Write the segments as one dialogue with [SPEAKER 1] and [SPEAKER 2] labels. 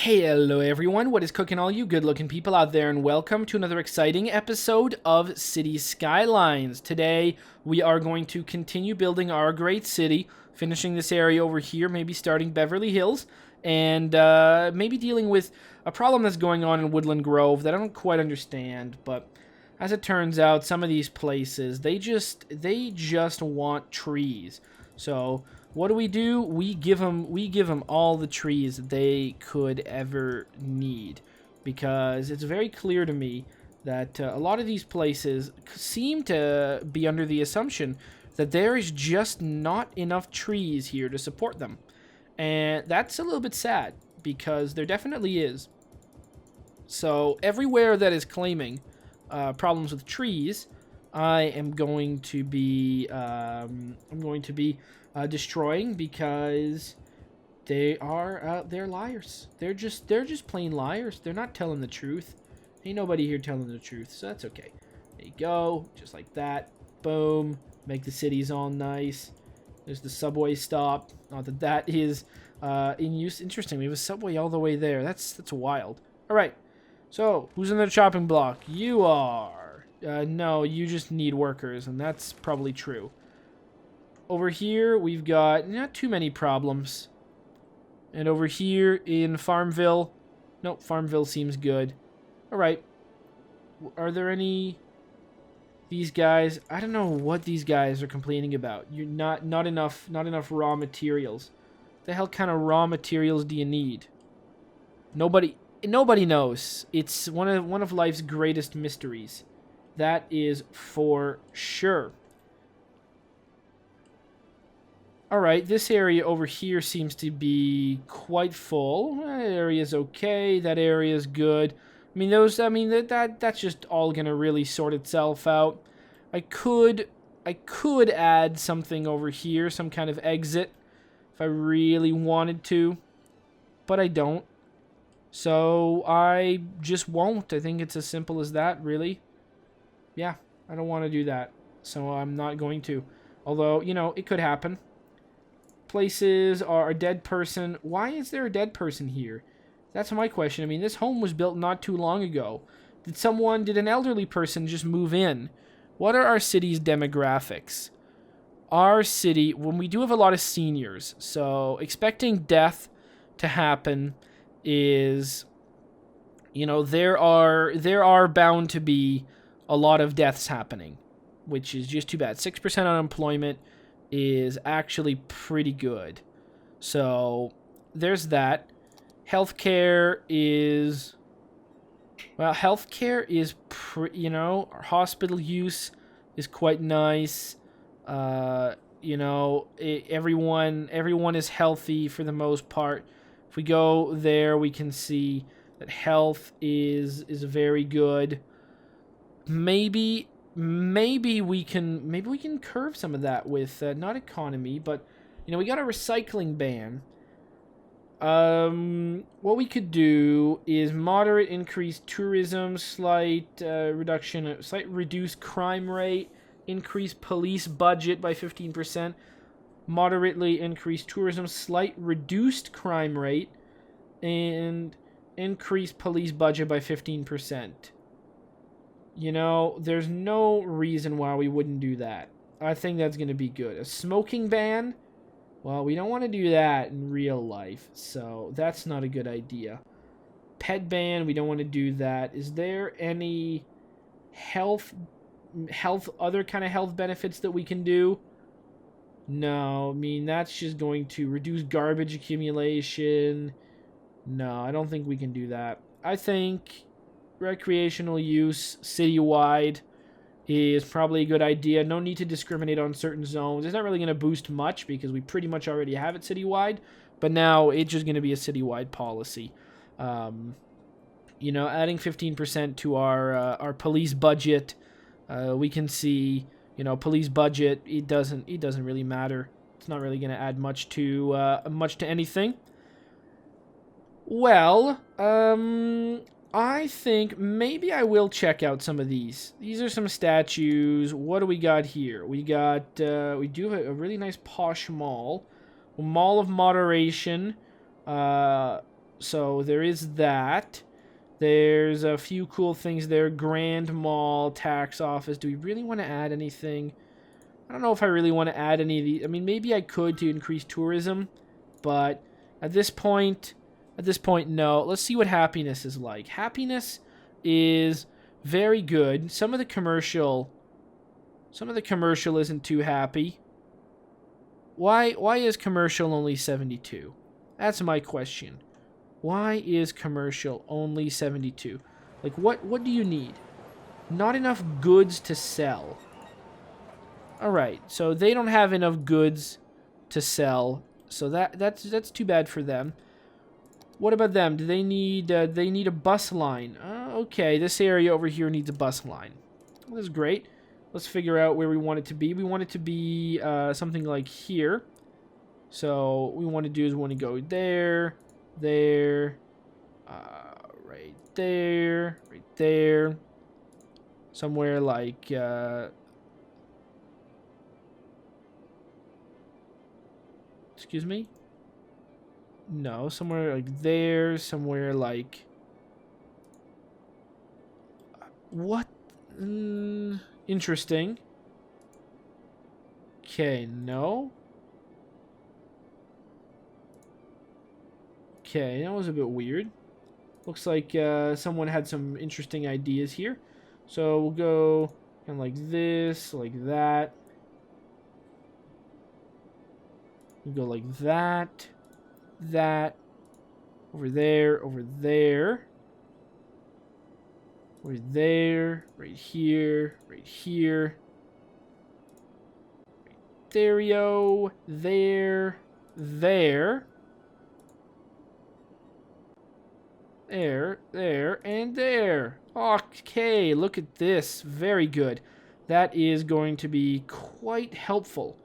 [SPEAKER 1] Hello everyone, what is cooking all you good looking people out there, and welcome to another exciting episode of City Skylines. Today we are going to continue building our great city, finishing this area over here, maybe starting Beverly Hills, and maybe dealing with a problem that's going on in Woodland Grove that I don't quite understand, but as it turns out, some of these places, they just want trees. So what do? We give them all the trees that they could ever need, because it's very clear to me that a lot of these places seem to be under the assumption that there is just not enough trees here to support them. And that's a little bit sad, because there definitely is. So everywhere that is claiming problems with trees, I am going to be destroying, because they're liars. They're just plain liars. They're not telling the truth. Ain't nobody here telling the truth, so that's okay. There you go, just like that. Boom. Make the cities all nice. There's the subway stop. Not that that is in use. Interesting. We have a subway all the way there. That's wild. All right. So who's in the chopping block? You are. No, you just need workers, and that's probably true. Over here, we've got not too many problems. And over here in Farmville, nope, Farmville seems good. All right. Are there any... These guys, I don't know what these guys are complaining about. You're not enough raw materials. The hell kind of raw materials do you need? Nobody knows. It's one of life's greatest mysteries. That is for sure. Alright, this area over here seems to be quite full. That area's okay. That area's good. That's just all gonna really sort itself out. I could add something over here, some kind of exit, if I really wanted to, but I don't. So I just won't. I think it's as simple as that, really. Yeah, I don't want to do that, so I'm not going to. Although, it could happen. Places are a dead person. Why is there a dead person here? That's my question. I mean, this home was built not too long ago. Did an elderly person just move in? What are our city's demographics? Our city, when we do have a lot of seniors, so expecting death to happen is, there are bound to be a lot of deaths happening, which is just too bad. 6% unemployment is actually pretty good. So there's that. Healthcare is our hospital use is quite nice. Everyone is healthy for the most part. If we go there, we can see that health is very good. Maybe we can curve some of that with not economy, but we got a recycling ban. What we could do is moderate increase tourism, slight reduce crime rate, increase police budget by 15%, moderately increase tourism, slight reduced crime rate, and increase police budget by 15%. There's no reason why we wouldn't do that. I think that's going to be good. A smoking ban? Well, we don't want to do that in real life, so that's not a good idea. Pet ban, we don't want to do that. Is there any other kind of health benefits that we can do? No, that's just going to reduce garbage accumulation. No, I don't think we can do that. I think recreational use citywide is probably a good idea. No need to discriminate on certain zones. It's not really going to boost much because we pretty much already have it citywide, but now it's just going to be a citywide policy. Adding 15% to our police budget, we can see, police budget. It doesn't really matter. It's not really going to add much to anything. Well, I think maybe I will check out some of these. These are some statues. What do we got here? We do have a really nice posh mall. Mall of Moderation. So there is that. There's a few cool things there. Grand Mall, tax office. Do we really want to add anything? I don't know if I really want to add any of these. I mean, maybe I could to increase tourism, but at this point, no. Let's see what happiness is like. Happiness is very good. Some of the commercial isn't too happy. Why is commercial only 72? That's my question. Why is commercial only 72? Like, what do you need? Not enough goods to sell. Alright, so they don't have enough goods to sell. So that's too bad for them. What about them? Do they need a bus line? Okay, this area over here needs a bus line. This is great. Let's figure out where we want it to be. We want it to be something like here. So what we want to do is we want to go there, right there, somewhere like excuse me? No, somewhere like there, somewhere like what? Interesting. Okay, no. Okay, that was a bit weird. Looks like someone had some interesting ideas here. So we'll go kind of like this, like that. We'll go like that, that, over there, over there, over there, right here, right here. Stereo, there, there. There, and there. Okay, look at this. Very good. That is going to be quite helpful.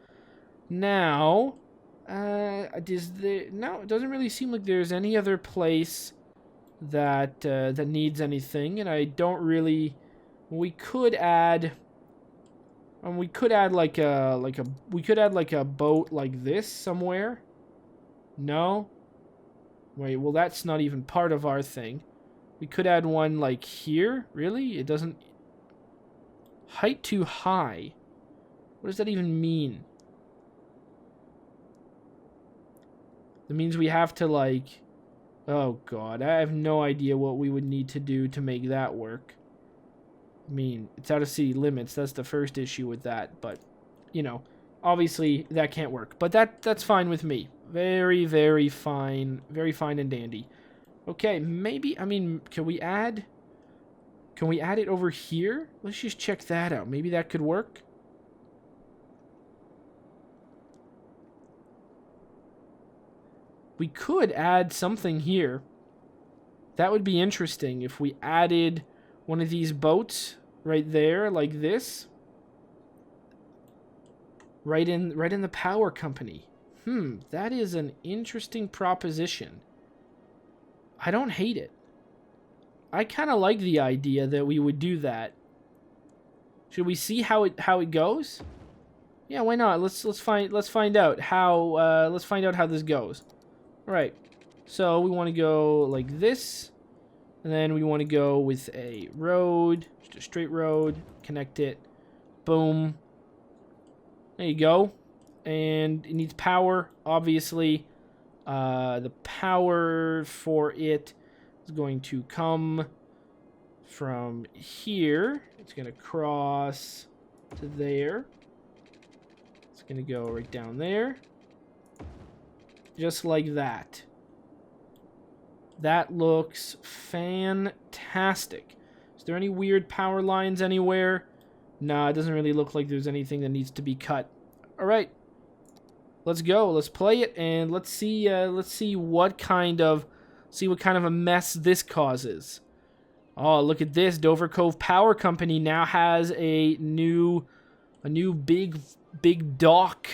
[SPEAKER 1] Now, no, it doesn't really seem like there's any other place that that needs anything, and I don't really. We could add like a boat like this somewhere. No. Wait, well, that's not even part of our thing. We could add one like here. Really? It doesn't. Height too high. What does that even mean? That means we have to like. Oh god, I have no idea what we would need to do to make that work. I mean, it's out of city limits. That's the first issue with that. But, you know, obviously that can't work. But that's fine with me. Very, very fine. Very fine and dandy. Okay, maybe, I mean, can we add it over here? Let's just check that out. Maybe that could work. We could add something here. That would be interesting if we added one of these boats right there, like this. Right in the power company. That is an interesting proposition. I don't hate it. I kind of like the idea that we would do that. Should we see how it goes? Yeah, why not? Let's find out how this goes. All right. So we want to go like this, and then we want to go with a road, just a straight road, connect it. Boom. There you go. And it needs power, obviously. The power for it is going to come from here. It's going to cross to there. It's going to go right down there. Just like that. That looks fantastic. Is there any weird power lines anywhere? Nah, it doesn't really look like there's anything that needs to be cut. All right. Let's go. Let's play it, and let's see what kind of a mess this causes. Oh, look at this! Dover Cove Power Company now has a new big dock.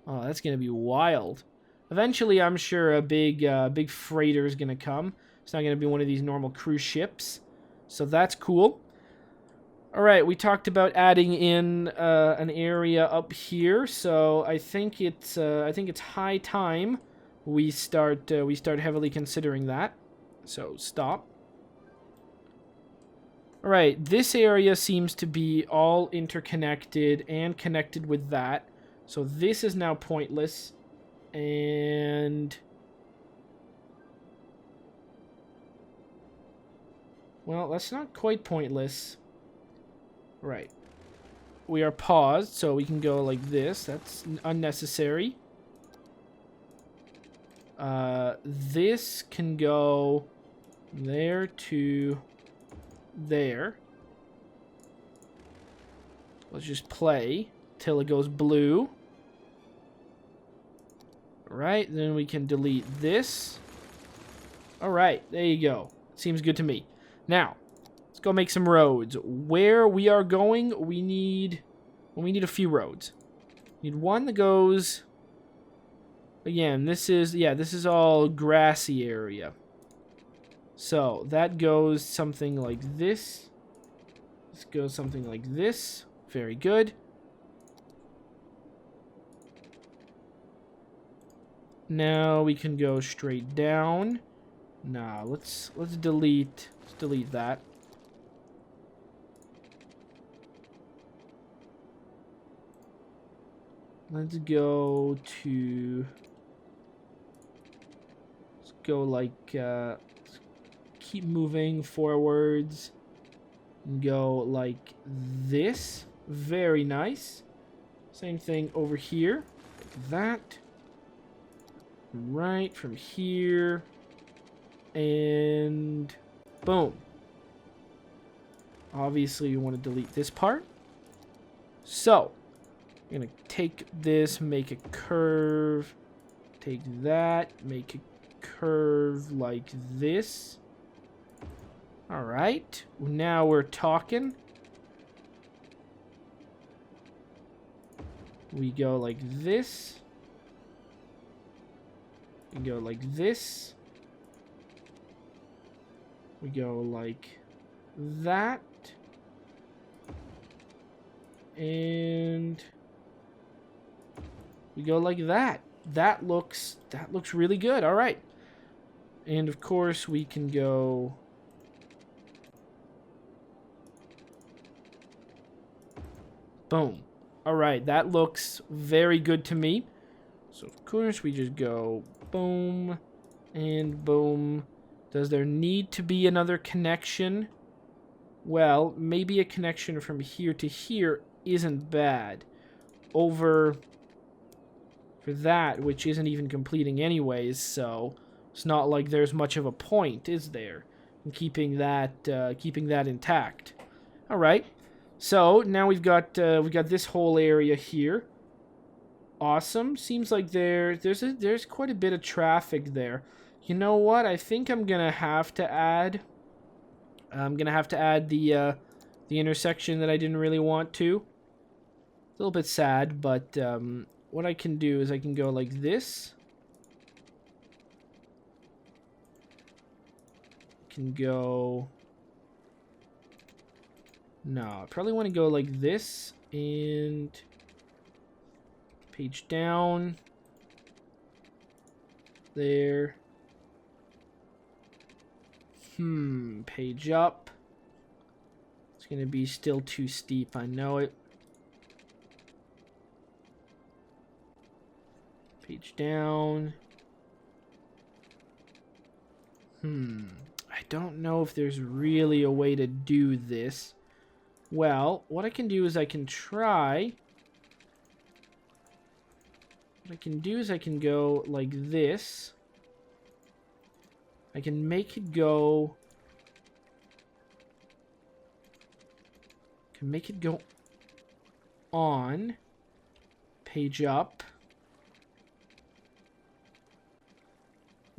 [SPEAKER 1] Oh, that's gonna be wild. Eventually, I'm sure a big freighter is gonna come. It's not gonna be one of these normal cruise ships, so that's cool. All right, we talked about adding in an area up here, so I think it's high time we start heavily considering that. So stop. All right, this area seems to be all interconnected and connected with that. So this is now pointless. And well, that's not quite pointless. Right. We are paused, so we can go like this. That's unnecessary. This can go there to there. Let's just play till it goes blue. Alright, then we can delete this. Alright, there you go. Seems good to me. Now, let's go make some roads. Where we are going, we need a few roads. We need one that goes... Again, this is all grassy area. So, that goes something like this. This goes something like this. Very good. Now we can go straight down. Nah, let's delete that. Let's go like keep moving forwards. Go like this. Very nice. Same thing over here. Like that. Right from here. And boom. Obviously, you want to delete this part. So, I'm going to take this, make a curve. Take that, make a curve like this. Alright. Now we're talking. We go like this. We go like this. We go like that. And we go like that. That looks really good. All right. And of course we can go boom. All right, that looks very good to me. So of course we just go boom and boom. Does there need to be another connection? Well, maybe a connection from here to here isn't bad. Over for that, which isn't even completing anyways, so it's not like there's much of a point, is there? In keeping that intact. All right. So now we've got this whole area here. Awesome. Seems like there's quite a bit of traffic there. You know what? I think I'm gonna have to add. The intersection that I didn't really want to. A little bit sad, but what I can do is I can go like this. Can go. No, I probably want to go like this and page down. There. Page up. It's going to be still too steep, I know it. Page down. I don't know if there's really a way to do this. Well, what I can do is I can try. What I can do is I can go like this. I can make it go. Can make it go on. Page up.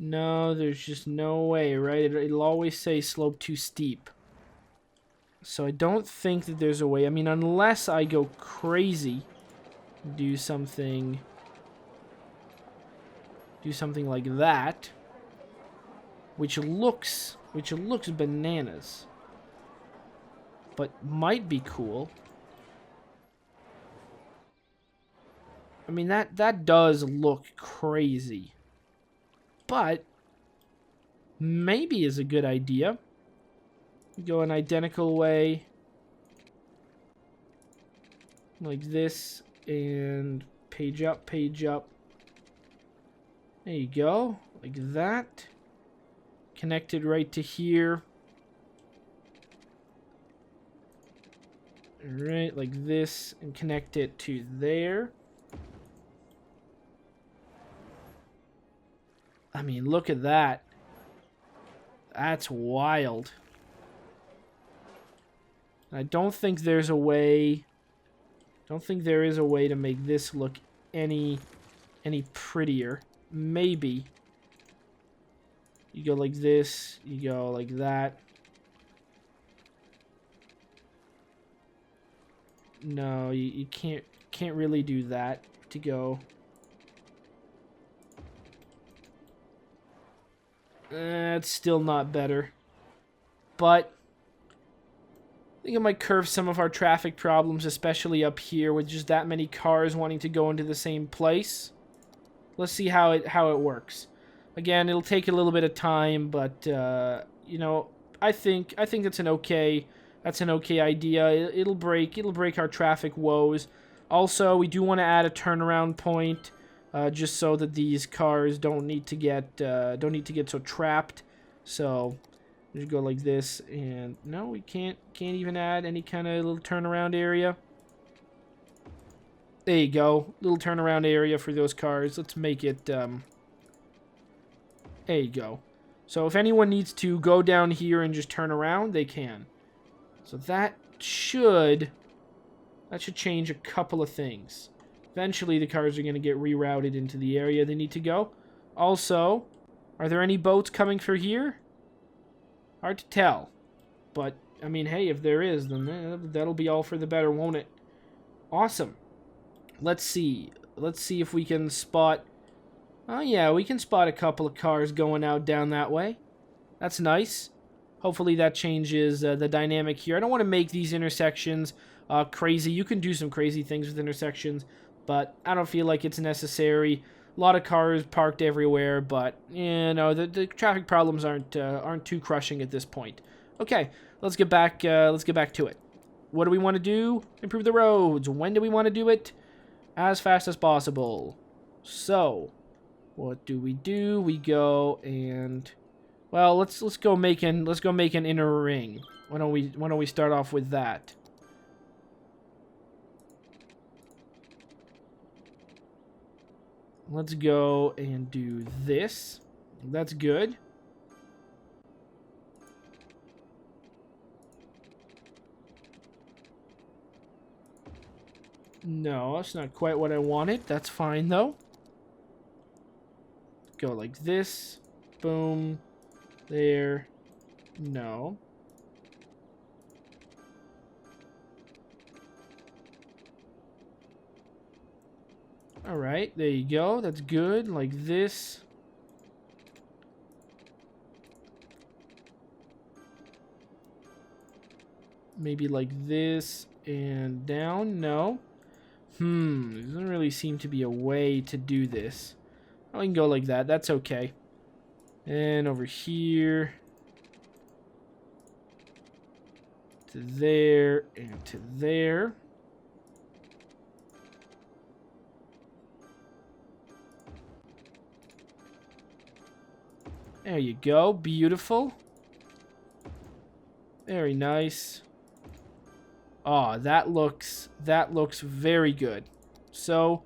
[SPEAKER 1] No, there's just no way, right? It'll always say slope too steep. So I don't think that there's a way. I mean, unless I go crazy, do something like that, which looks bananas, but might be cool. I mean, that does look crazy. but maybe is a good idea. Go an identical way, like this, and page up, page up. There you go, like that. Connected right to here. Right, like this, and connect it to there. I mean, look at that. That's wild. I don't think there's a way... Don't think there is a way to make this look any prettier. Maybe. You go like this, you go like that. No, you can't really do that to go. It's still not better. But I think it might curve some of our traffic problems, especially up here with just that many cars wanting to go into the same place. Let's see how it works. Again, it'll take a little bit of time, but you know, I think that's an okay idea. It'll break our traffic woes. Also, we do want to add a turnaround point, just so that these cars don't need to get so trapped. So just go like this, and no, we can't even add any kind of little turnaround area. There you go, little turnaround area for those cars. Let's make it. There you go. So if anyone needs to go down here and just turn around, they can. So that should change a couple of things. Eventually, the cars are going to get rerouted into the area they need to go. Also, are there any boats coming through here? Hard to tell. But, I mean, hey, if there is, then that'll be all for the better, won't it? Awesome. Let's see. Let's see if we can spot... Oh, yeah, we can spot a couple of cars going out down that way. That's nice. Hopefully that changes the dynamic here. I don't want to make these intersections crazy. You can do some crazy things with intersections, but I don't feel like it's necessary. A lot of cars parked everywhere, but you know, the traffic problems aren't too crushing at this point. Okay, let's get back to it. What do we want to do? Improve the roads. When do we want to do it? As fast as possible. So, what do? We go and, well, let's go make an inner ring. Why don't we start off with that? Let's go and do this. That's good. No, that's not quite what I wanted. That's fine, though. Go like this. Boom. There. No. Alright, there you go. That's good. Like this. Maybe like this and down. No. There doesn't really seem to be a way to do this. Oh, we can go like that. That's okay. And over here. To there and to there. There you go. Beautiful. Very nice. Oh, that looks very good. So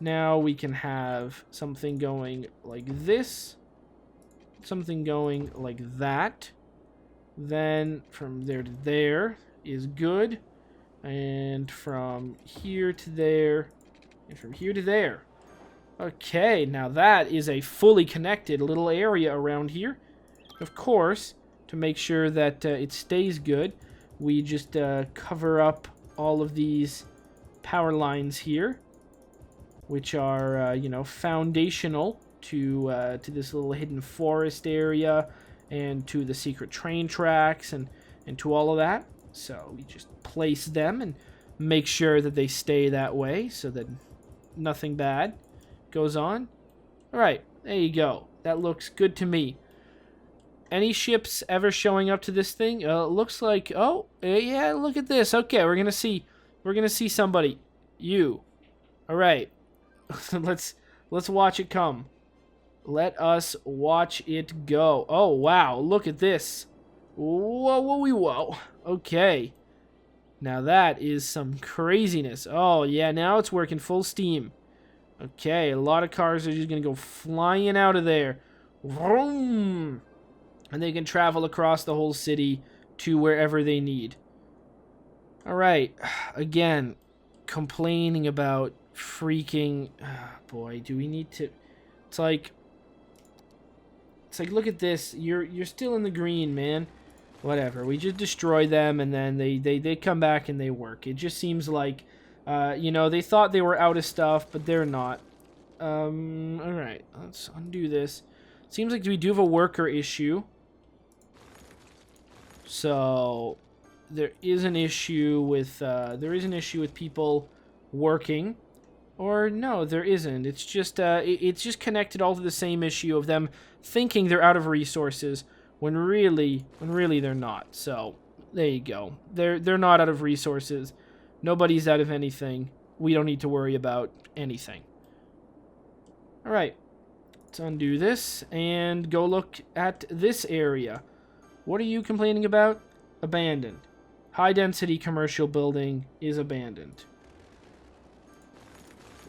[SPEAKER 1] now we can have something going like this, something going like that. Then from there to there is good, and from here to there, and from here to there. Okay, now that is a fully connected little area around here. Of course, to make sure that it stays good, we just cover up all of these power lines here, which are, you know, foundational to this little hidden forest area and to the secret train tracks and to all of that. So we just place them and make sure that they stay that way so that nothing bad goes on. All right, there you go. That looks good to me. Any ships ever showing up to this thing? Looks like, oh, yeah, look at this. Okay, we're gonna see somebody. You. All right. let's watch it come. Let us watch it go. Oh, wow, look at this. Whoa, whoa, whoa. Okay. Now that is some craziness. Oh, yeah, now it's working full steam. Okay, a lot of cars are just gonna go flying out of there. Vroom! And they can travel across the whole city to wherever they need. Alright, again, complaining about freaking... boy, do we need to... It's like, look at this. You're still in the green, man. Whatever, we just destroy them, and then they come back and they work. It just seems like, you know, they thought they were out of stuff, but they're not. Alright, let's undo this. Seems like we do have a worker issue. So there is an issue with people working, or no, there isn't. It's just connected all to the same issue of them thinking they're out of resources when really they're not. So there you go. They're not out of resources. Nobody's out of anything. We don't need to worry about anything. All right, let's undo this and go look at this area. What are you complaining about? Abandoned. High-density commercial building is abandoned.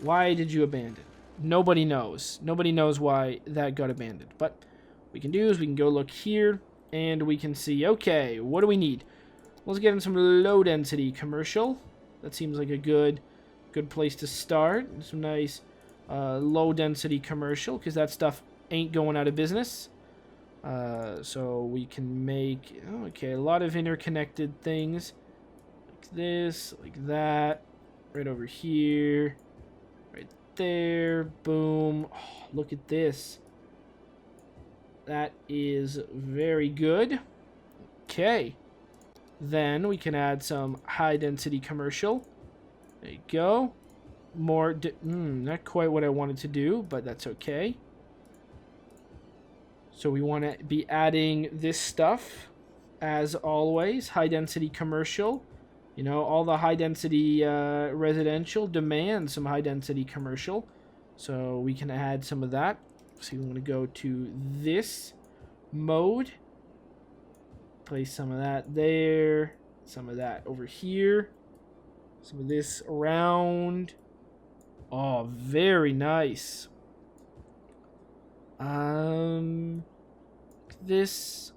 [SPEAKER 1] Why did you abandon? Nobody knows. Nobody knows why that got abandoned. But what we can do is we can go look here, and we can see, okay, what do we need? Let's get in some low-density commercial. That seems like a good place to start. Some nice low-density commercial, because that stuff ain't going out of business. So we can make, okay, a lot of interconnected things. Like this, like that. Right over here. Right there. Boom. Oh, look at this. That is very good. Okay. Then we can add some high-density commercial. There you go. More, not quite what I wanted to do, but that's okay. So we want to be adding this stuff, as always. High-density commercial. You know, all the high-density residential demand some high-density commercial. So we can add some of that. So we want to go to this mode. Place some of that there. Some of that over here. Some of this around. Oh, very nice. This,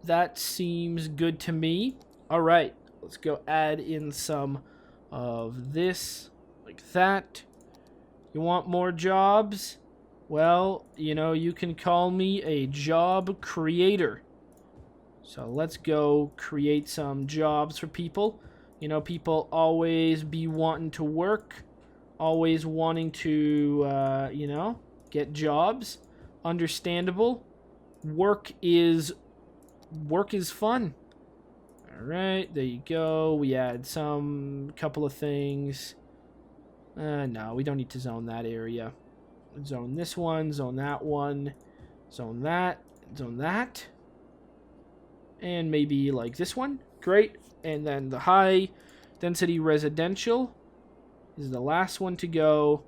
[SPEAKER 1] that seems good to me. All right, let's go add in some of this, like that. You want more jobs? Well, you know, you can call me a job creator. So let's go create some jobs for people. You know, people always be wanting to work. Always wanting to, you know, get jobs. Understandable. Work is fun. All right, there you go. We add couple of things. No, we don't need to zone that area. Zone this one, zone that one, zone that, zone that. And maybe like this one. Great. And then the high density residential is the last one to go,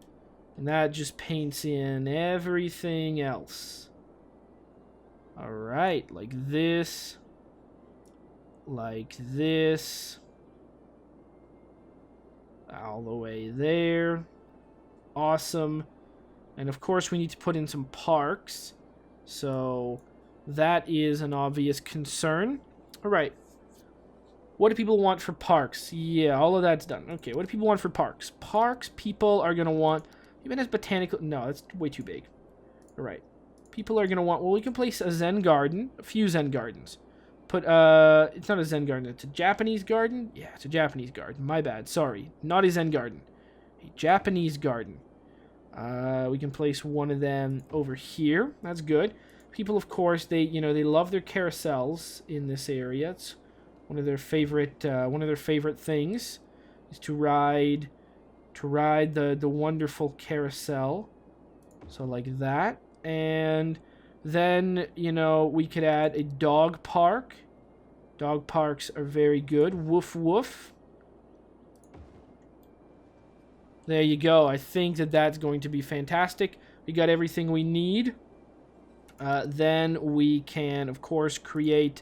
[SPEAKER 1] and that just paints in everything else. All right, like this, all the way there. Awesome. And of course we need to put in some parks, so that is an obvious concern. All right. What do people want for parks? Yeah, all of that's done. Okay, what do people want for parks? Parks, people are going to want... Even as botanical... No, that's way too big. All right. People are going to want... Well, we can place a Zen garden. A few Zen gardens. Put, it's not a Zen garden. It's a Japanese garden? Yeah, it's a Japanese garden. My bad. Sorry. Not a Zen garden. A Japanese garden. We can place one of them over here. That's good. People, of course, they love their carousels in this area. It's one of their favorite things is to ride the wonderful carousel. So like that. And then, you know, we could add a dog park. Dog parks are very good. Woof woof. There you go. I think that that's going to be fantastic. We got everything we need. Then we can, of course, create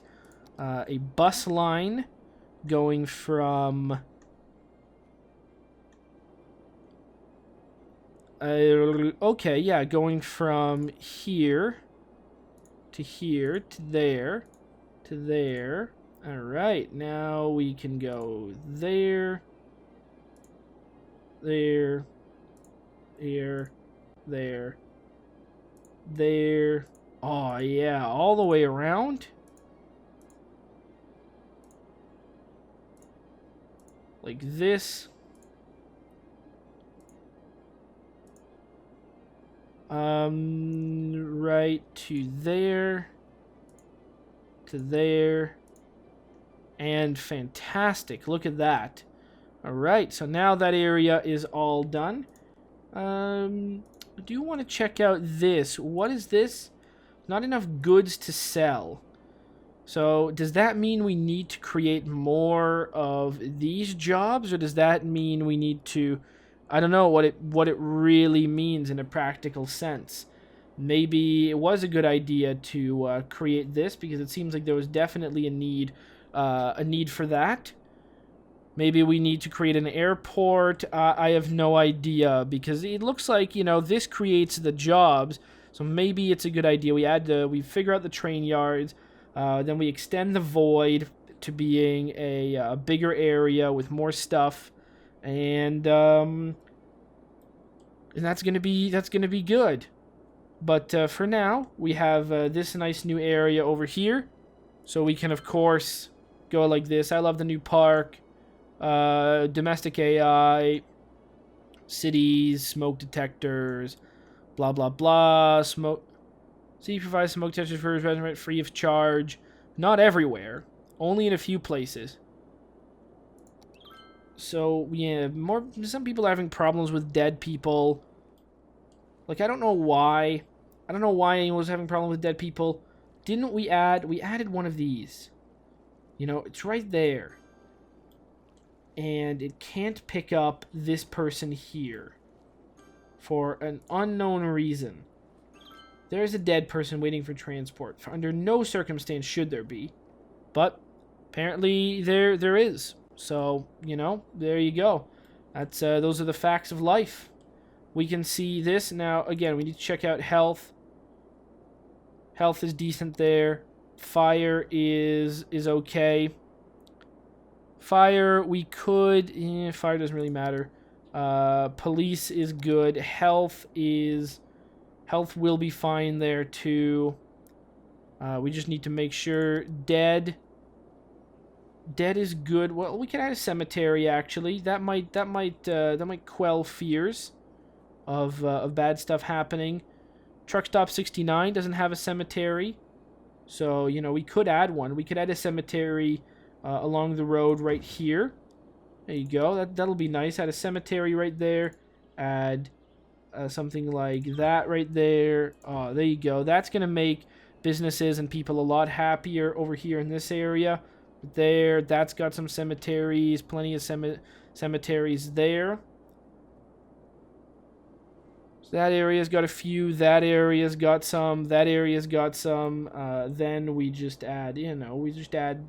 [SPEAKER 1] a bus line going from... okay, yeah, going from here to here to there to there. Alright, now we can go there, there, here, there, there. Oh, yeah, all the way around. Like this. Right to there. To there. And fantastic. Look at that. Alright, so now that area is all done. I do want to check out this. What is this? Not enough goods to sell. So, does that mean we need to create more of these jobs? Or does that mean we need to... I don't know what it really means in a practical sense. Maybe it was a good idea to create this, because it seems like there was definitely a need for that. Maybe we need to create an airport. I have no idea, because it looks like, you know, this creates the jobs. So maybe it's a good idea. We figure out the train yards, then we extend the void to being a bigger area with more stuff, and that's gonna be good. But for now, we have this nice new area over here, so we can of course go like this. I love the new park. Domestic AI, cities, smoke detectors, blah blah blah. City provides smoke detectors for resident free of charge. Not everywhere, only in a few places. So yeah, some people are having problems with dead people. Like, I don't know why. I don't know why anyone was having problems with dead people. Didn't we add? We added one of these. You know, it's right there. And it can't pick up this person here for an unknown reason. There's a dead person waiting for transport. Under no circumstance should there be, but apparently there is. So, you know, there you go. That's those are the facts of life. We can see this now. Again, we need to check out health. Health is decent there. Fire is okay. Fire, we could... fire doesn't really matter. Police is good. Health will be fine there, too. We just need to make sure... Dead is good. Well, we can add a cemetery, actually. That might quell fears of bad stuff happening. Truck Stop 69 doesn't have a cemetery. So, you know, we could add one. We could add a cemetery... along the road right here. There you go. That'll be nice. Add a cemetery right there. Add something like that right there. Oh, there you go. That's going to make businesses and people a lot happier over here in this area. There, that's got some cemeteries. Plenty of cemeteries there. That area's got a few. That area's got some. That area's got some. Then we just add, you know,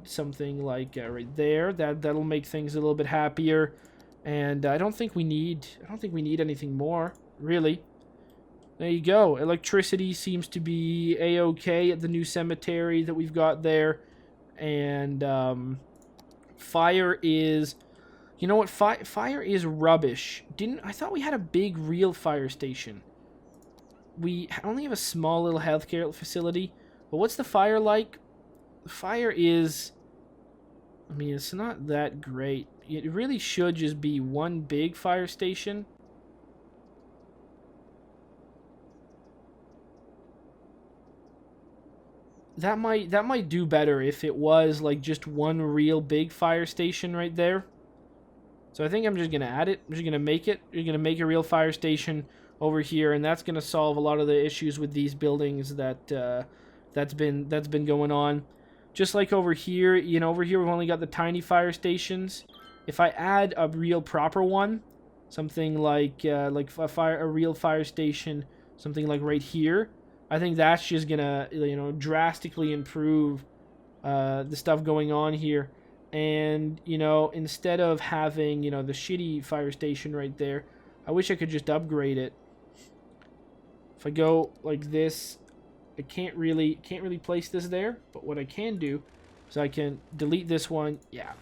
[SPEAKER 1] something like right there. That'll make things a little bit happier. And I don't think we need anything more, really. There you go. Electricity seems to be a-okay at the new cemetery that we've got there. And fire is... You know what? Fire is rubbish. I thought we had a big real fire station. We only have a small little healthcare facility. But what's the fire like? The fire is... I mean, it's not that great. It really should just be one big fire station. That might do better if it was like just one real big fire station right there. So I think I'm just going to add it. I'm just going to make it. You're going to make a real fire station over here, and that's going to solve a lot of the issues with these buildings that's been going on. Just like over here, you know, over here we've only got the tiny fire stations. If I add a real proper one, something like a real fire station, something like right here, I think that's just gonna, you know, drastically improve the stuff going on here. And, you know, instead of having, you know, the shitty fire station right there, I wish I could just upgrade it. If I go like this, I can't really place this there, but what I can do is I can delete this one, yeah,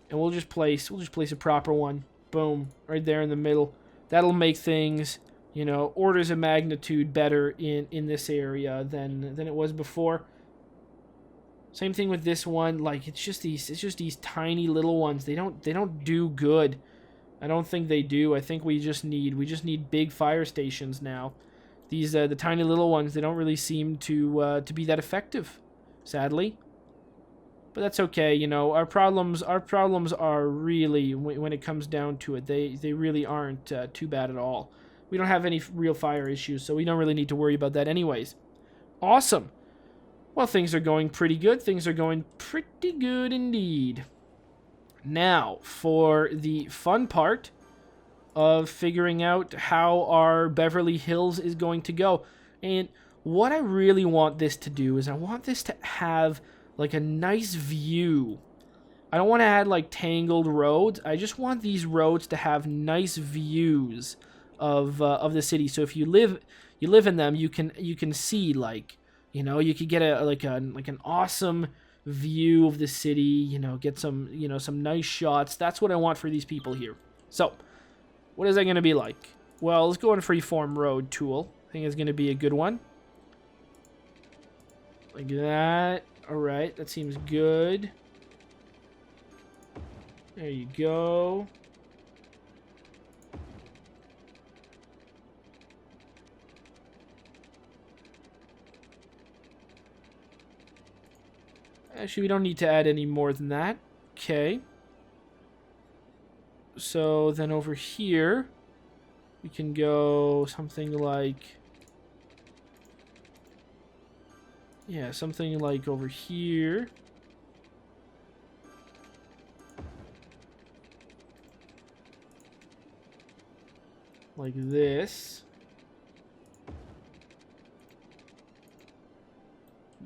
[SPEAKER 1] and we'll just place a proper one, boom, right there in the middle. That'll make things, you know, orders of magnitude better in this area than it was before. Same thing with this one. Like, it's just these tiny little ones. They don't do good. I don't think they do. I think we just need big fire stations now. These the tiny little ones, they don't really seem to be that effective, sadly. But that's okay. You know, our problems are really, when it comes down to it, they really aren't too bad at all. We don't have any real fire issues, so we don't really need to worry about that anyways. Awesome. Well, things are going pretty good. Things are going pretty good indeed. Now, for the fun part of figuring out how our Beverly Hills is going to go. And what I really want this to do is I want this to have like a nice view. I don't want to add like tangled roads. I just want these roads to have nice views of the city. So if you live in them, you can see, like, you know, you could get an awesome view of the city, you know, get some, you know, some nice shots. That's what I want for these people here. So, what is that going to be like? Well, let's go on freeform road tool. I think it's going to be a good one. Like that. All right, that seems good. There you go. Actually, we don't need to add any more than that. Okay. So then over here, we can go something like, yeah, something like over here. Like this.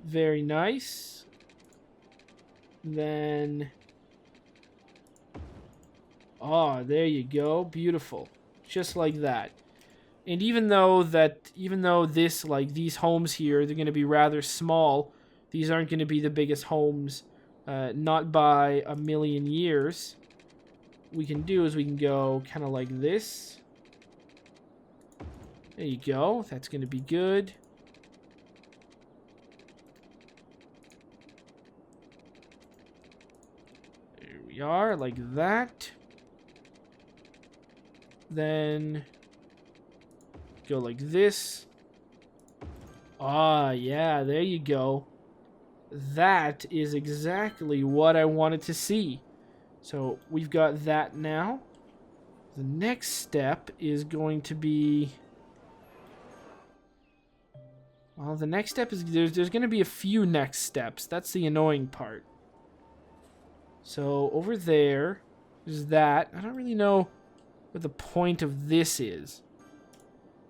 [SPEAKER 1] Very nice. Then, oh, there you go. Beautiful. Just like that. And even though this, like, these homes here, they're going to be rather small, these aren't going to be the biggest homes, not by a million years. What we can do is we can go kind of like this. There you go. That's going to be good. There we are, like that. Then go like this. Ah, yeah, there you go. That is exactly what I wanted to see. So we've got that now. The next step is going to be... Well, the next step is there's going to be a few next steps. That's the annoying part. So over there is that. I don't really know what the point of this is.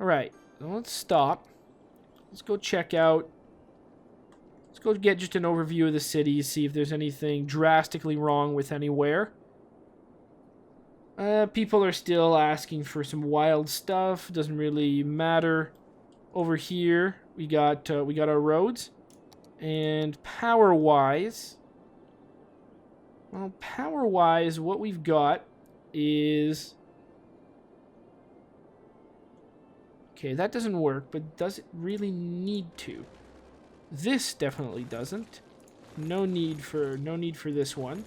[SPEAKER 1] Alright, let's stop. Let's go check out. Let's go get just an overview of the city, see if there's anything drastically wrong with anywhere. People are still asking for some wild stuff. Doesn't really matter. Over here, we got our roads. And power-wise... Well, power-wise, what we've got is... Okay, that doesn't work, but does it really need to? This definitely doesn't. No need for this one.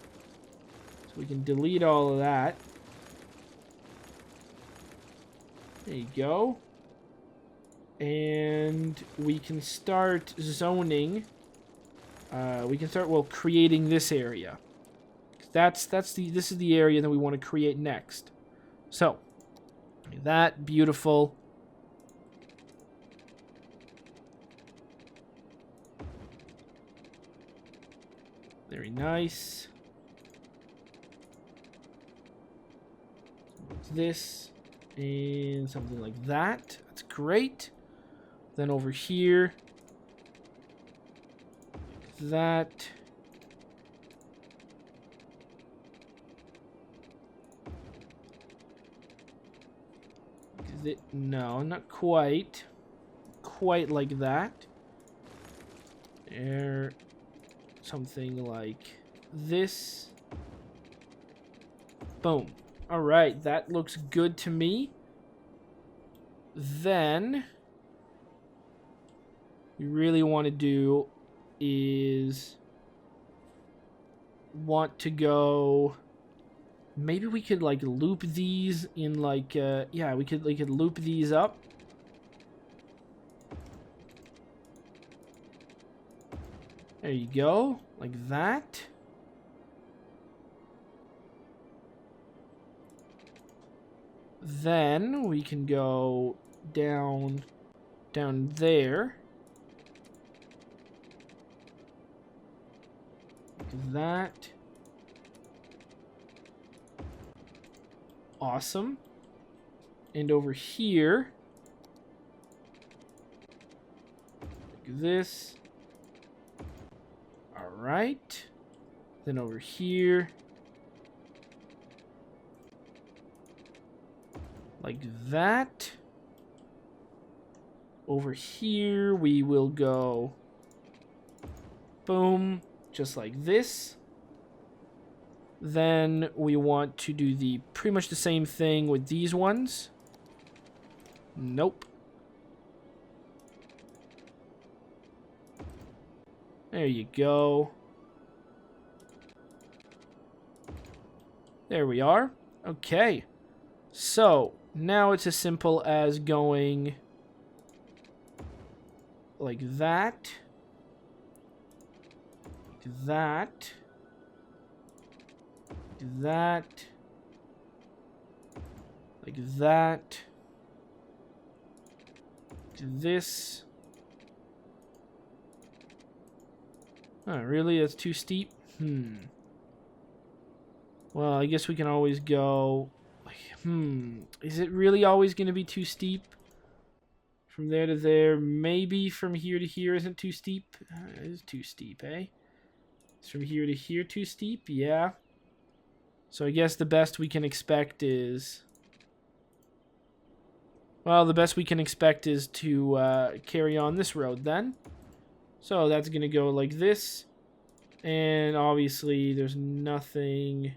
[SPEAKER 1] So we can delete all of that. There you go. And we can start zoning. We can start, well, creating this area. This is the area that we want to create next. So, that, beautiful. Very nice. This and something like that. That's great. Then over here, like that. No, not quite. Quite like that. There, something like this. Boom. All right, that looks good to me. Then, we really want to do is want to go. Maybe we could like loop these in like yeah, we could loop these up. There you go, like that. Then we can go down there. Like that. Awesome. And over here, like this. All right. Then over here, like that. Over here, we will go boom, just like this. Then we want to do the pretty much the same thing with these ones. Nope. There you go. There we are. Okay. So, now it's as simple as going like that. Like that. That. Like that. Do this. Oh, really? That's too steep? Well, I guess we can always go... Is it really always going to be too steep? From there to there. Maybe from here to here isn't too steep. It is too steep, eh? Is from here to here too steep? Yeah. So I guess the best we can expect is... Well, the best we can expect is to carry on this road then. So that's going to go like this. And obviously there's nothing...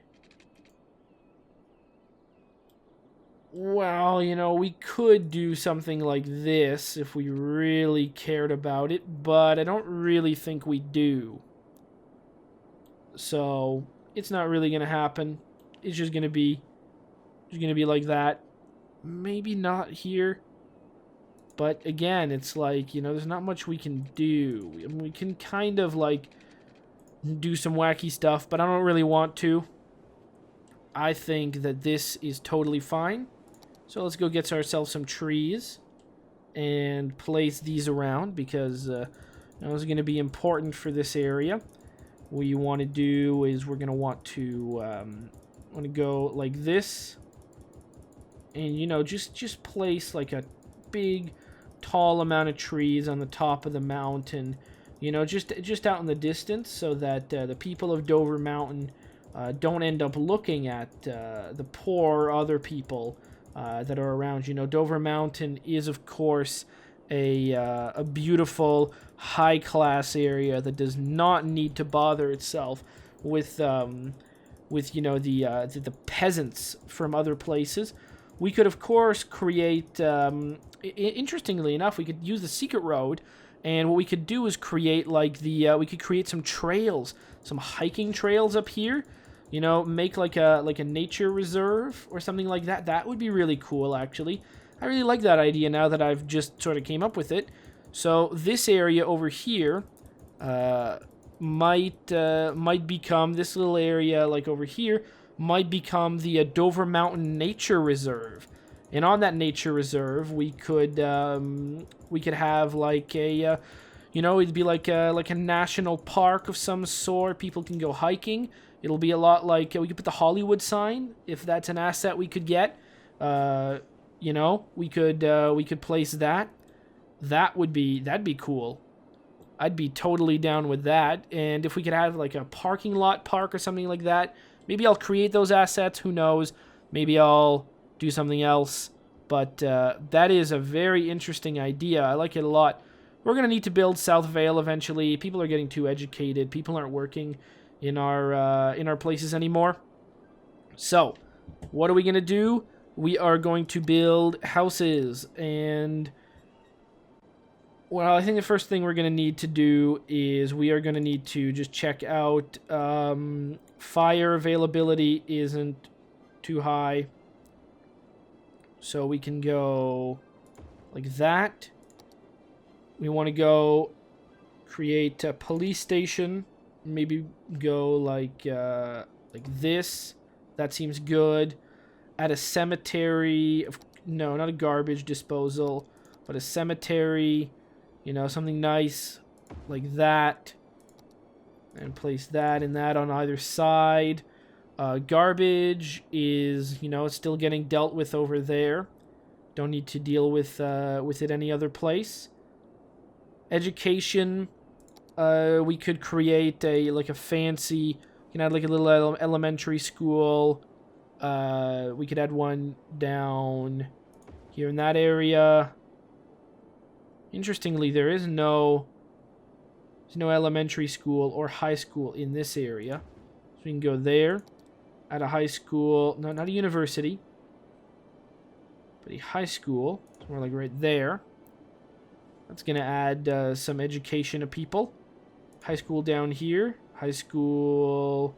[SPEAKER 1] Well, you know, we could do something like this if we really cared about it, but I don't really think we do. So, it's not really going to happen. It's just going to be like that. Maybe not here. But again, it's like, you know, there's not much we can do. I mean, we can kind of like do some wacky stuff, but I don't really want to. I think that this is totally fine. So let's go get ourselves some trees and place these around because those are going to be important for this area. What you want to do is we're going to want to go like this, and you know, just place like a big, tall amount of trees on the top of the mountain. You know, just out in the distance, so that the people of Dover Mountain don't end up looking at the poor other people that are around. You know, Dover Mountain is, of course, a beautiful, high-class area that does not need to bother itself with you know, the peasants from other places. We could, of course, create. Interestingly enough, we could use the secret road, and what we could do is create like we could create some trails, some hiking trails up here. You know, make like a nature reserve or something like that. That would be really cool, actually. I really like that idea now that I've just sort of came up with it. So this area over here might become, this little area like over here might become the Dover Mountain Nature Reserve. And on that nature reserve, we could have like a You know, it'd be like a national park of some sort. People can go hiking. It'll be a lot like we could put the Hollywood sign if that's an asset we could get. You know, we could place that. That'd be cool. I'd be totally down with that. And if we could have like a parking lot park or something like that, maybe I'll create those assets. Who knows? Maybe I'll do something else. But that is a very interesting idea. I like it a lot. We're going to need to build South Vale eventually. People are getting too educated. People aren't working in our places anymore. So, what are we going to do? We are going to build houses. And, well, I think the first thing we're going to need to do is we are going to need to just check out fire availability isn't too high. So we can go like that. We want to go create a police station. Maybe go like this. That seems good. Add a cemetery. No, not a garbage disposal, but a cemetery. You know, something nice like that. And place that and that on either side. Garbage is, you know, it's still getting dealt with over there. Don't need to deal with it any other place. Education, we could create a fancy, you can add like a little elementary school. We could add one down here in that area. Interestingly, there's no elementary school or high school in this area. So we can go there, add a high school, no, not a university, but a high school. So we're like right there. That's going to add some education to people. High school down here. High school.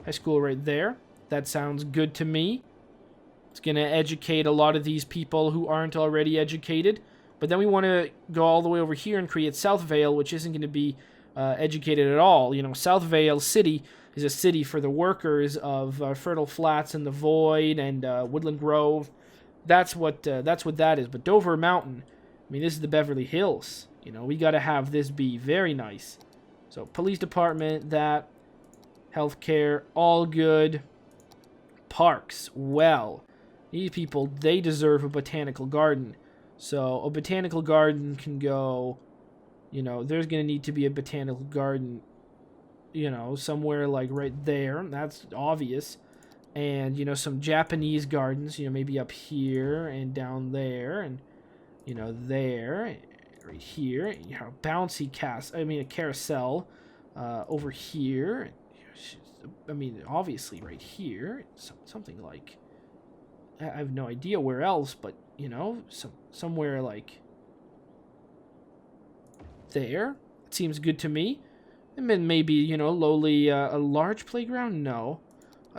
[SPEAKER 1] High school right there. That sounds good to me. It's going to educate a lot of these people who aren't already educated. But then we want to go all the way over here and create South Vale, which isn't going to be educated at all. You know, South Vale City is a city for the workers of Fertile Flats and the Void and Woodland Grove. That's what that is. But Dover Mountain, I mean, this is the Beverly Hills. You know, we got to have this be very nice. So police department, that, healthcare, all good. Parks, well, these people, they deserve a botanical garden. So a botanical garden can go, you know, there's going to need to be a botanical garden, you know, somewhere like right there. That's obvious. And, you know, some Japanese gardens, you know, maybe up here and down there and, you know, there, right here. You know, a carousel over here. I mean, obviously right here. Something like, I have no idea where else, but, you know, somewhere like there. It seems good to me. And then maybe, you know, lowly, a large playground? No.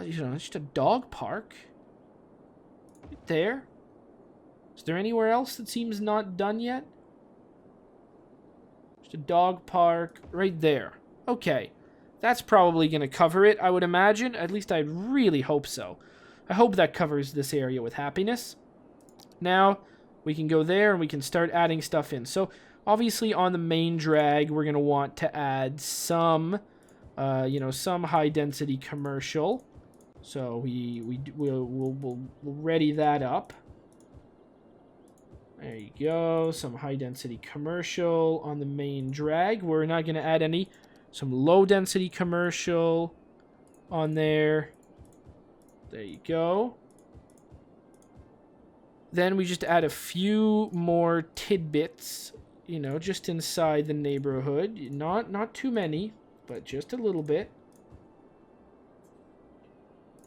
[SPEAKER 1] You know, just a dog park. Right there. Is there anywhere else that seems not done yet? Just a dog park right there. Okay. That's probably going to cover it, I would imagine. At least I really hope so. I hope that covers this area with happiness. Now, we can go there and we can start adding stuff in. So, obviously, on the main drag, we're going to want to add some, you know, some high-density commercial. So, we'll ready that up. There you go. Some high-density commercial on the main drag. We're not going to add any. Some low-density commercial on there. There you go. Then we just add a few more tidbits, you know, just inside the neighborhood. Not too many, but just a little bit.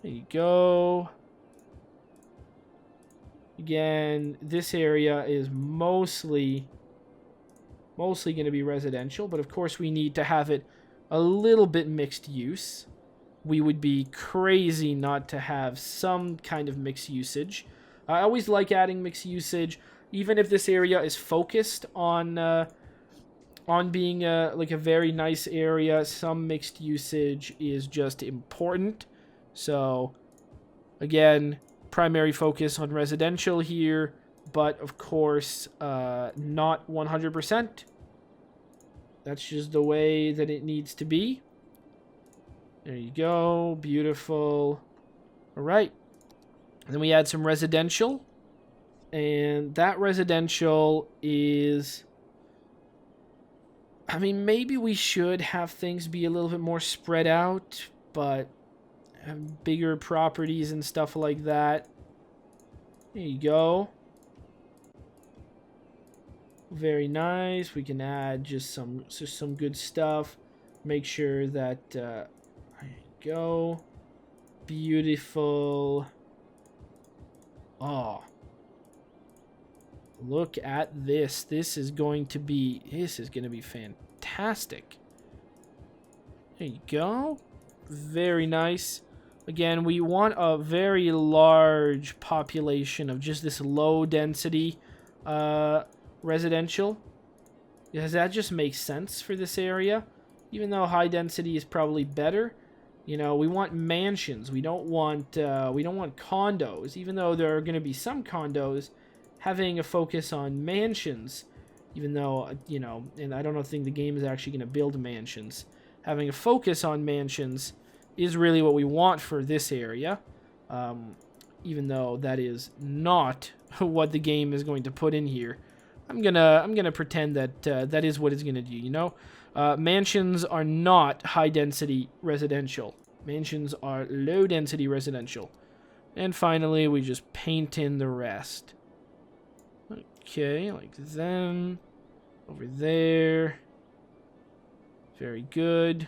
[SPEAKER 1] There you go. Again, this area is mostly going to be residential, but of course we need to have it a little bit mixed use. We would be crazy not to have some kind of mixed usage. I always like adding mixed usage, even if this area is focused on being like a very nice area. Some mixed usage is just important. So, again, primary focus on residential here, but of course, not 100%. That's just the way that it needs to be. There you go. Beautiful. All right. And then we add some residential. And that residential is... I mean, maybe we should have things be a little bit more spread out, but have bigger properties and stuff like that. There you go. Very nice. We can add just some good stuff. Make sure that there you go. Beautiful. Oh. Look at this. This is going to be fantastic. There you go. Very nice. Again, we want a very large population of just this low density residential. Because that just makes sense for this area. Even though high density is probably better. You know, we want mansions. We don't want condos. Even though there are going to be some condos, having a focus on mansions, even though, you know, and I don't think the game is actually going to build mansions. Having a focus on mansions is really what we want for this area, even though that is not what the game is going to put in here. I'm gonna pretend that that is what it's gonna do. You know, mansions are not high density residential. Mansions are low density residential. And finally, we just paint in the rest. Okay, like them over there. Very good.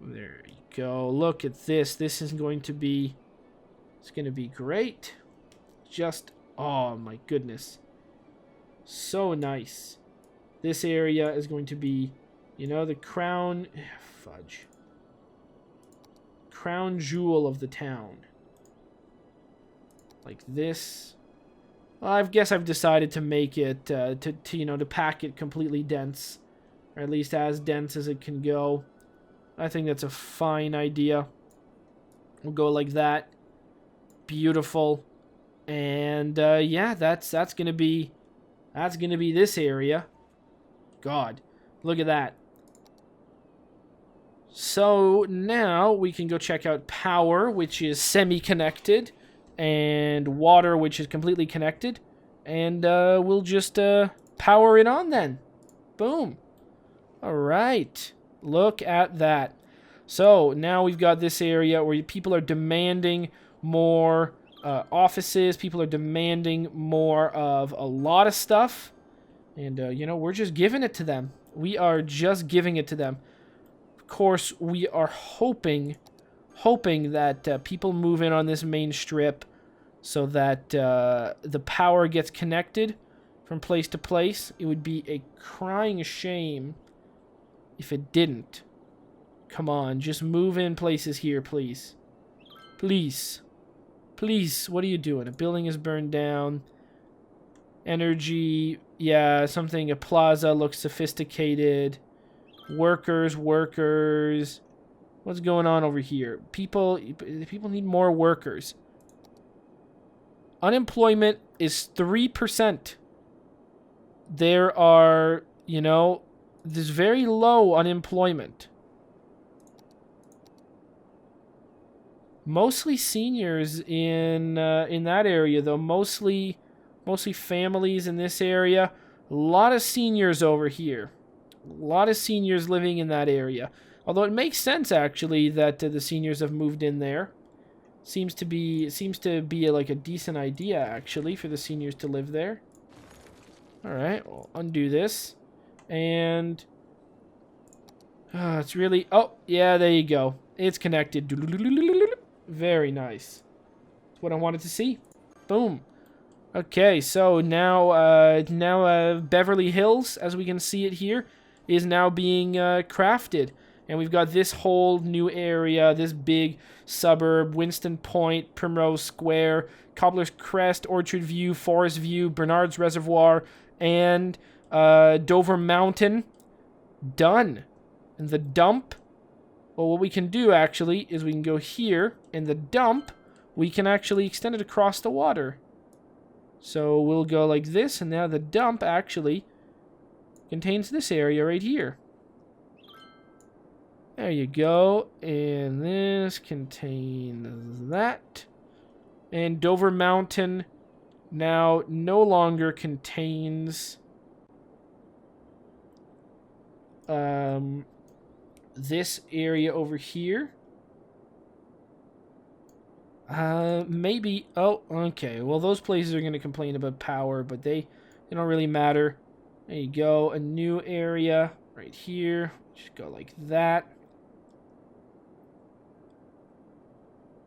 [SPEAKER 1] There you go. Look at this. This is going to be... It's going to be great. Just... Oh, my goodness. So nice. This area is going to be, you know, the crown... Fudge. Crown jewel of the town. Like this. Well, I guess I've decided to make it, to pack it completely dense. Or at least as dense as it can go. I think that's a fine idea. We'll go like that. Beautiful. And yeah, that's gonna be this area. God, look at that. So now we can go check out power, which is semi-connected, and water, which is completely connected, and we'll just power it on then. Boom. All right. Look at that. So now we've got this area where people are demanding more offices. People are demanding more of a lot of stuff. And, you know, we're just giving it to them. We are just giving it to them. Of course, we are hoping that people move in on this main strip so that the power gets connected from place to place. It would be a crying shame if it didn't. Come on, just move in places here, please. Please. Please, what are you doing? A building is burned down. Energy, yeah, a plaza looks sophisticated. Workers. What's going on over here? People need more workers. Unemployment is 3%. There are, you know, there's very low unemployment. Mostly seniors in that area, though. Mostly families in this area. A lot of seniors over here. A lot of seniors living in that area. Although it makes sense actually that the seniors have moved in there. Seems to be like a decent idea actually for the seniors to live there. All right, we'll undo this, and it's really... Oh, yeah, there you go. It's connected. Very nice. That's what I wanted to see. Boom. Okay, so now Beverly Hills, as we can see it here, is now being crafted. And we've got this whole new area, this big suburb, Winston Point, Primrose Square, Cobbler's Crest, Orchard View, Forest View, Bernard's Reservoir, and Dover Mountain. Done. And the dump Well, what we can do, actually, is we can go here, and the dump, we can actually extend it across the water. So we'll go like this, and now the dump actually contains this area right here. There you go. And this contains that. And Dover Mountain now no longer contains this area over here. Maybe. Oh, okay. Well, those places are going to complain about power, but they don't really matter. There you go. A new area right here. Just go like that.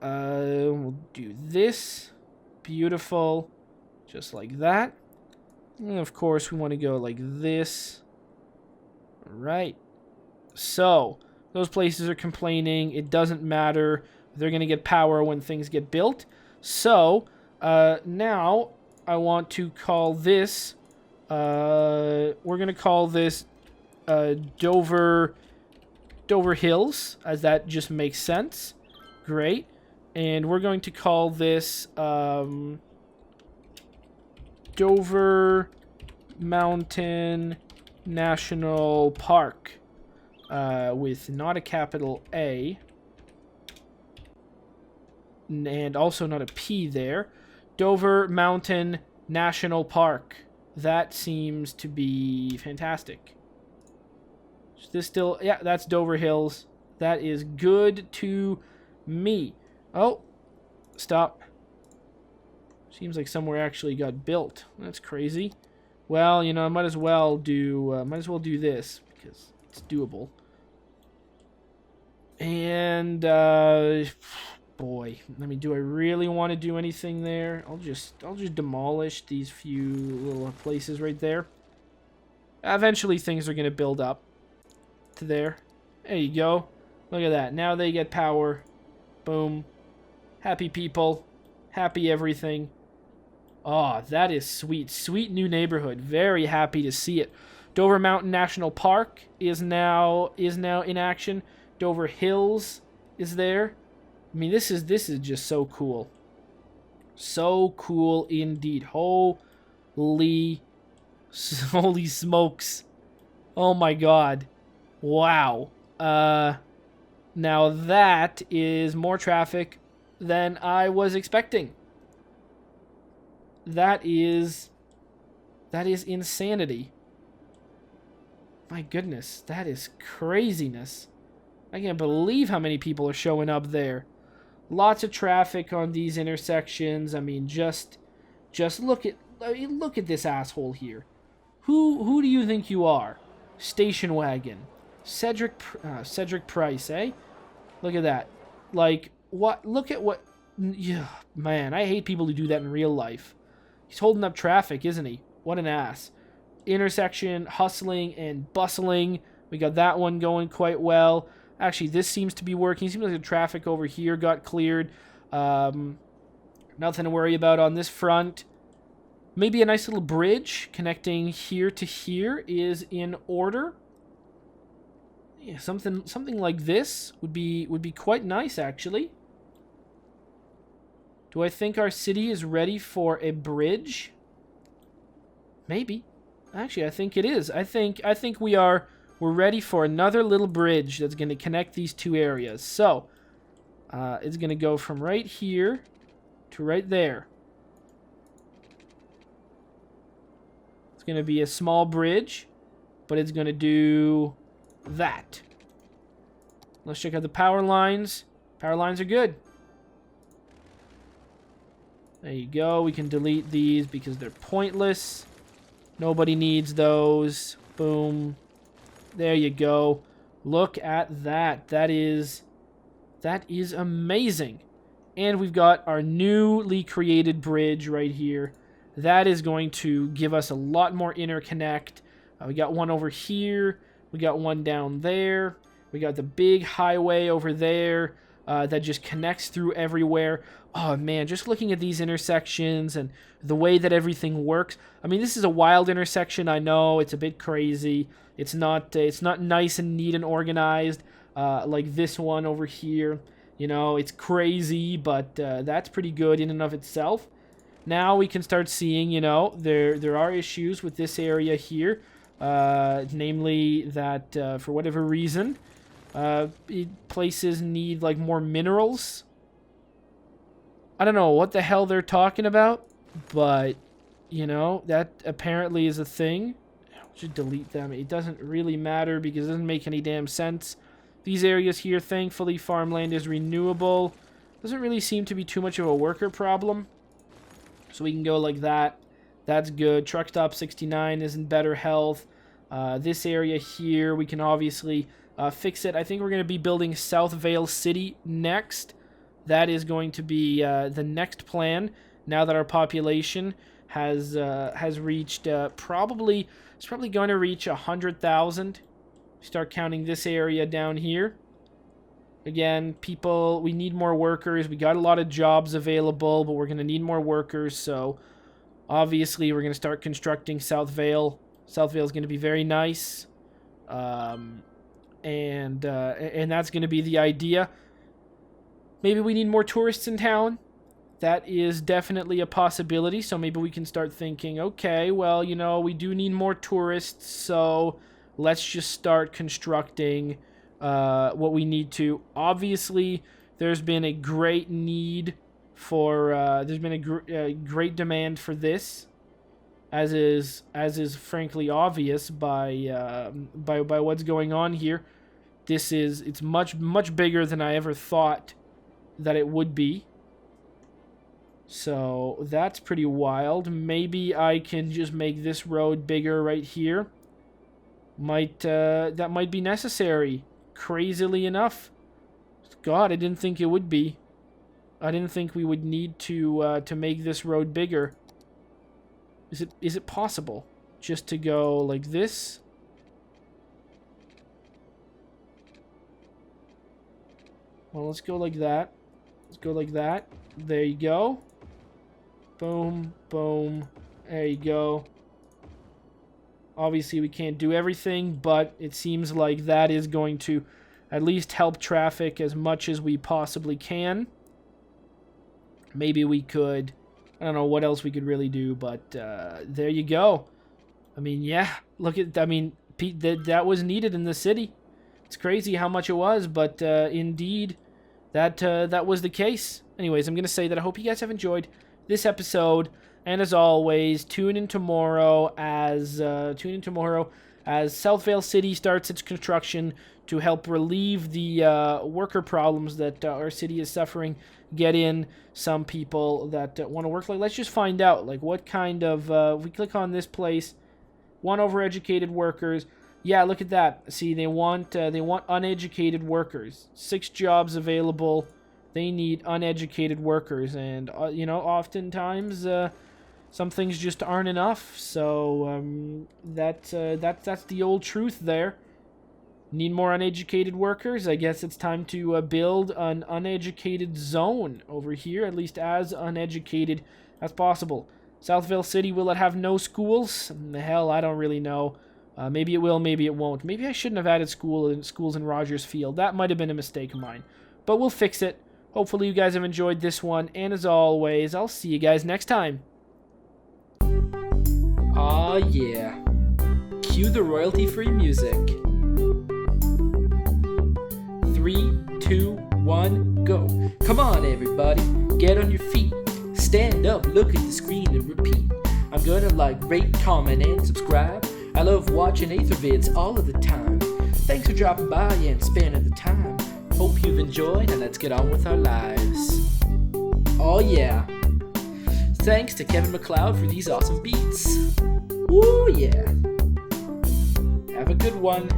[SPEAKER 1] We'll do this. Beautiful. Just like that. And of course, we want to go like this. All right. So, those places are complaining. It doesn't matter. They're going to get power when things get built. So, now I want to call this, we're going to call this Dover Hills, as that just makes sense. Great. And we're going to call this Dover Mountain National Park, with not a capital A. And also not a P there. Dover Mountain National Park. That seems to be fantastic. Is this still... Yeah, that's Dover Hills. That is good to me. Oh, stop. Seems like somewhere actually got built. That's crazy. Well, you know, I might as well do this because it's doable. And boy, I mean, do I really want to do anything there? I'll just demolish these few little places right there. Eventually, things are gonna build up to there. There you go. Look at that. Now they get power. Boom. Happy people. Happy everything. Oh, that is sweet. Sweet new neighborhood. Very happy to see it. Dover Mountain National Park is now in action. Dover Hills is there. I mean, this is just so cool. So cool indeed. Holy smokes. Oh my god. Wow. Now that is more traffic than I was expecting. That is insanity. My goodness, that is craziness. I can't believe how many people are showing up there. Lots of traffic on these intersections. I mean, just look at this asshole here. Who do you think you are? Station wagon. Cedric Price, eh? Look at that. Like, what? Look at what... Yeah, man, I hate people who do that in real life. He's holding up traffic, isn't he? What an ass. Intersection, hustling and bustling. We got that one going quite well. Actually, this seems to be working. Seems like the traffic over here got cleared. Nothing to worry about on this front. Maybe a nice little bridge connecting here to here is in order. Yeah, something like this would be quite nice, actually. Do I think our city is ready for a bridge? Maybe. Actually, I think it is. I think we're ready for another little bridge that's going to connect these two areas. So, it's going to go from right here to right there. It's going to be a small bridge, but it's going to do that. Let's check out the power lines. Power lines are good. There you go. We can delete these because they're pointless. Nobody needs those. Boom. There you go. Look at that. That is amazing. And we've got our newly created bridge right here. That is going to give us a lot more interconnect. We got one over here. We got one down there. We got the big highway over there that just connects through everywhere. Oh man, just looking at these intersections and the way that everything works. I mean, this is a wild intersection. I know it's a bit crazy. It's not nice and neat and organized. like this one over here. You know, it's crazy, but that's pretty good in and of itself. Now we can start seeing, you know, there are issues with this area here. Namely that for whatever reason, places need like more minerals. I don't know what the hell they're talking about, but you know, that apparently is a thing. I should delete them. It doesn't really matter because it doesn't make any damn sense. These areas here, thankfully, farmland is renewable. Doesn't really seem to be too much of a worker problem. So we can go like that. That's good. Truck stop 69 is in better health. This area here, we can obviously fix it. I think we're going to be building South Vale City next. That is going to be the next plan. Now that our population has reached it's probably going to reach 100,000. Start counting this area down here. Again, people, we need more workers. We got a lot of jobs available, but we're going to need more workers. So obviously we're going to start constructing South Vale. South Vale is going to be very nice. And that's going to be the idea. Maybe we need more tourists in town. That is definitely a possibility. So maybe we can start thinking, okay, well, you know, we do need more tourists, so let's just start constructing what we need to. Obviously, there's been a great need for, there's been a great demand for this, as is frankly obvious by what's going on here. It's much bigger than I ever thought that it would be. So that's pretty wild. Maybe I can just make this road bigger right here. That might be necessary. Crazily enough. God, I didn't think it would be. I didn't think we would need to make this road bigger. Is it possible just to go like this? Well, let's go like that. Let's go like that. There you go. Boom, boom. There you go. Obviously, we can't do everything, but it seems like that is going to at least help traffic as much as we possibly can. Maybe we could... I don't know what else we could really do, but there you go. I mean, yeah. Look at... I mean, that was needed in the city. It's crazy how much it was, but indeed, that was the case. Anyways, I'm going to say that I hope you guys have enjoyed this episode, and as always, tune in tomorrow as South Vale City starts its construction to help relieve the worker problems that our city is suffering. Get in some people that want to work. Like, let's just find out, like, what kind of if we click on this place, want overeducated workers. Yeah, look at that. See, they want uneducated workers. 6 jobs available. They need uneducated workers, and you know, oftentimes some things just aren't enough. So that's the old truth there. Need more uneducated workers. I guess it's time to build an uneducated zone over here, at least as uneducated as possible. South Vale City, will it have no schools? The hell, I don't really know. Maybe it will, maybe it won't. Maybe I shouldn't have added schools in Rogers Field. That might have been a mistake of mine. But we'll fix it. Hopefully you guys have enjoyed this one. And as always, I'll see you guys next time. Aw, yeah. Cue the royalty-free music. 3, 2, 1, go. Come on, everybody. Get on your feet. Stand up, look at the screen, and repeat. I'm gonna like, rate, comment, and subscribe. I love watching Athervids all of the time. Thanks for dropping by and spending the time. Hope you've enjoyed, and let's get on with our lives. Oh yeah. Thanks to Kevin MacLeod for these awesome beats. Woo yeah. Have a good one.